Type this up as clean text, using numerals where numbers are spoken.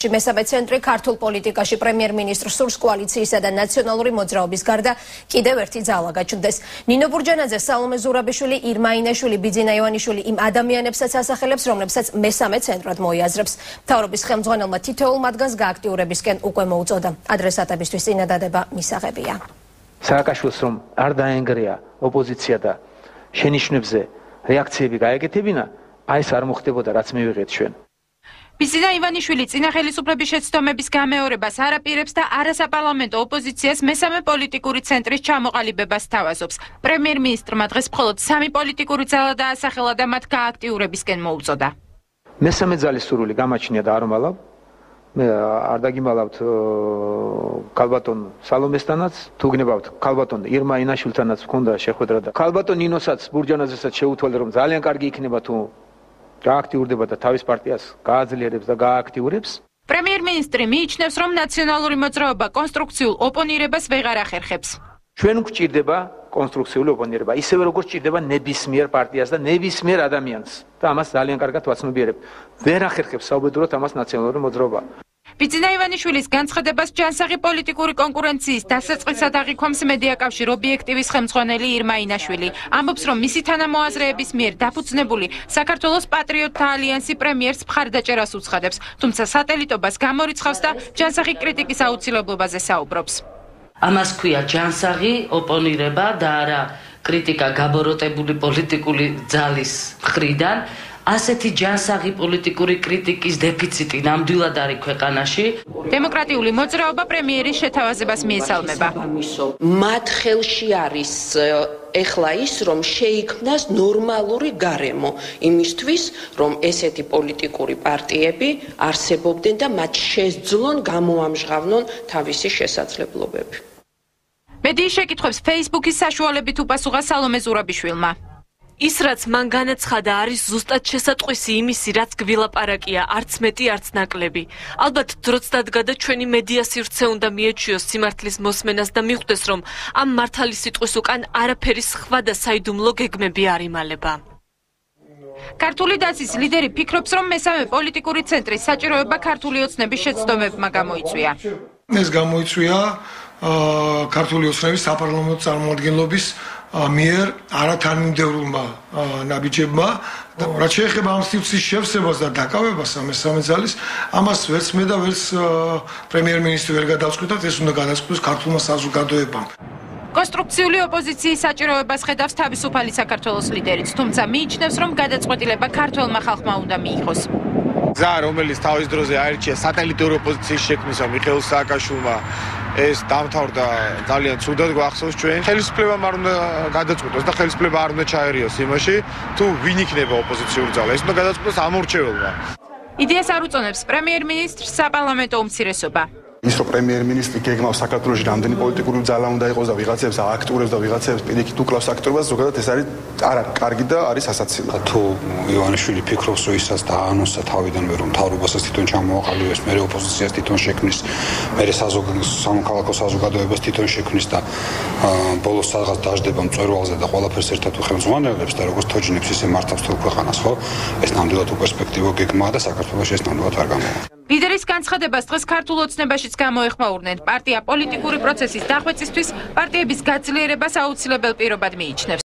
მესამე ცენტრი ქართულ პოლიტიკაში პრემიერ-მინისტრ სურს კოალიციისა და ნაციონალური მოძრაობის გარდა კიდევ ერთი ძალა გაჩნდეს. ნინო ბურჯანაძე, სალომე ზურაბიშვილი, ირმა ინაშვილი, ბიძინა ივანიშვილი იმ ადამიანებსაც ასახელებს, რომლებსაც მესამე ცენტრად მოიაზრებს. მთავრობის ხელმძღვანელმა თითოეულ მათგანს გააქტიურებისკენ უკვე მოუწოდა. ადრესატებისთვის წინადადება მისაღებია. სააკაშვილს რომ არ დაენგრია ოპოზიცია და შენიშვნებზე რეაქციები გაეკეთებინა, აი ეს არ მოხდებოდა, რაც მივიღეთ ჩვენ. ბიძინა ივანიშვილი წინა ხელისუფლების შეცდომების გამეორებას არაპირებს და არასაპარლამენტო ოპოზიციას მესამე პოლიტიკური ცენტრის ჩამოყალიბებას თავაზობს. პრემიერ-მინისტრმა დღეს მხოლოდ 3 პოლიტიკური ძალა დაასახელა და მათ გააქტიურებისკენ მოუწოდა. მესამე ძალის სურვილი გამაჩნია და არ მალავ. მე არ დაგიმალავთ ქალბატონ სალომესთანაც, თუ გნებავთ ქალბატონ ირმა ინაშვილთანაც მქონდა შეხვედრა და ქალბატონ ნინოსაც ბურჯანაძესაც შეუთვალე რომ ძალიან კარგი იქნება თუ გააქტიურდება და თავის პარტიას გააძლიერებს და გააქტიურებს. პრემიერ-მინისტრი მიიჩნევს, რომ ნაციონალური მოძრაობა კონსტრუქციულ ოპონირებას ვეღარ ახერხებს. ჩვენ გვჭირდება კონსტრუქციული ოპონირება, ისევე როგორც ჭირდება ნებისმიერ პარტიას და ნებისმიერ ადამიანს და ამას ძალიან კარგად ვაცნობიერებ. ვერ ახერხებს საუბედუროდ ამას ნაციონალური მოძრაობა. ბიძინა ივანიშვილის განცხადებას ჯანსაღი პოლიტიკური კონკურენციის დასაწყისად აღიქვამს მედიაკავშირ ობიექტივის ხელმძღვანელი ირმა ინაშვილი. ამბობს, რომ მისი თანამოაზრეების მიერ დაფუძნებული საქართველოს პატრიოტთა ალიანსი პრემიერს მხარდაჭერას უცხადებს, თუმცა სატელიტობას გამორიცხავს და ჯანსაღი კრიტიკის აუცილებლობაზე საუბრობს. ამას ქვია ჯანსაღი ოპონირება და არა კრიტიკა გაბოროტებული პოლიტიკური ძალის მხრიდან. ასეთი ჯანსაღი პოლიტიკური კრიტიკის დეფიციტი ნამდვილად არის ქვეყანაში. დემოკრატიული მოძრაობა პრემიერის შეთავაზებას მიესალმება. მათ ხელში არის ეხლა ის, რომ შეიქმნას ნორმალური გარემო იმისთვის, რომ ესეთი პოლიტიკური პარტიები არსებობდნენ და მათ შესძლონ გამოამჟღავნონ თავისი შესაძლებლობები. მედიის შეკითხვებს Facebook-ის საშუალებით უპასუხა სალომე ზურაბიშვილმა. ის, რაც მან განაცხადა, არის ზუსტად შესატყვისი იმისი, რაც გვილაპარაკია, არც მეტი, არც ნაკლები. ალბათ დროც დადგა და ჩვენი მედია სივრცე უნდა მიეჩვიოს სიმართლის მოსმენას და მიხვდეს, რომ ამ მართალი სიტყვის უკან არაფერი სხვა და საიდუმლო გეგმები არ იმალება. ქართული დაცვის ლიდერი ფიქრობს, რომ მესამე პოლიტიკური ცენტრის საჭიროება ქართული ოცნების შეცდომებმა გამოიწვია. ეს გამოიწვია ქართული ოცნების საპარლამენტო წარმომადგენლობის მიერ არათანმიმდევრულმა ნაბიჯებმა, რაც შეეხება ამ სივრცის შევსებას და დაკავებას მესამე ძალის, ამას ვერც მე და ვერც პრემიერ-მინისტრი ვერ გადავწყვიტათ, ეს უნდა გადაწყვიტოს ქართულმა საზოგადოებამ. კონსტრუქციული ოპოზიციის საჭიროებას ხედავს თავისუფალი საქართველოს ლიდერიც, თუმცა მიიჩნევს, რომ გადაწყვეტილება ქართველმა ხალხმა უნდა მიიღოს. გზა, რომელიც თავის დროზე აირჩია სატელიტური ოპოზიციის შექმნისა მიხეილ სააკაშვილმა, ეს დამთავრდა ძალიან ცუდად გვახსოვს ჩვენ. ხელისუფლებამ არ უნდა გადაწყვიტოს და ხელისუფლება არ უნდა ჩაერიოს იმაში, თუ ვინ იქნება ოპოზიციური ძალა. ეს უნდა გადაწყვიტოს ამორჩეველმა. იდეას არ უწონებს პრემიერ-მინისტრს საპარლამენტო უმცირესობა. ის რომ პრემიერ-მინისტრი გეგმავს საქართველოში რამდენი პოლიტიკური ძალა უნდა იყოს და ვიღაცებს ააქტიურებს და ვიღაცებს პირიქით უკლავს აქტიურობას, ზოგადად ეს არის არა კარგი და არის ასაცილი. თუ ივანიშვილი ფიქრობს, რომ ისაც დაანონსა თავიდანვე, რომ მთავრობასაც თვითონ ჩამოაყალიბებს, მერე ოპოზიციას თვითონ შექმნის, მერე სამოქალაქო საზოგადოებას თვითონ შექმნის და ბოლოს სადღაც დაждდება მწვერვალზე და ყველაფერს ერთად უხელმძღვანელებს და როგორც თოჯინებს ისე მართავს თელ ქვეყანას, ხო? ეს ნამდვილად უპერსპექტივო გეგმაა და საქართველოში ეს ნამდვილად არ გამოვა. ლიდერის განცხადებას დღეს ქართულ ოცნებაშიც გამოეხმაურნენ. პარტია პოლიტიკური პროცესის დახვეწისთვის პარტიების გაძლიერებას აუცილებელ პირობად მიიჩნევს.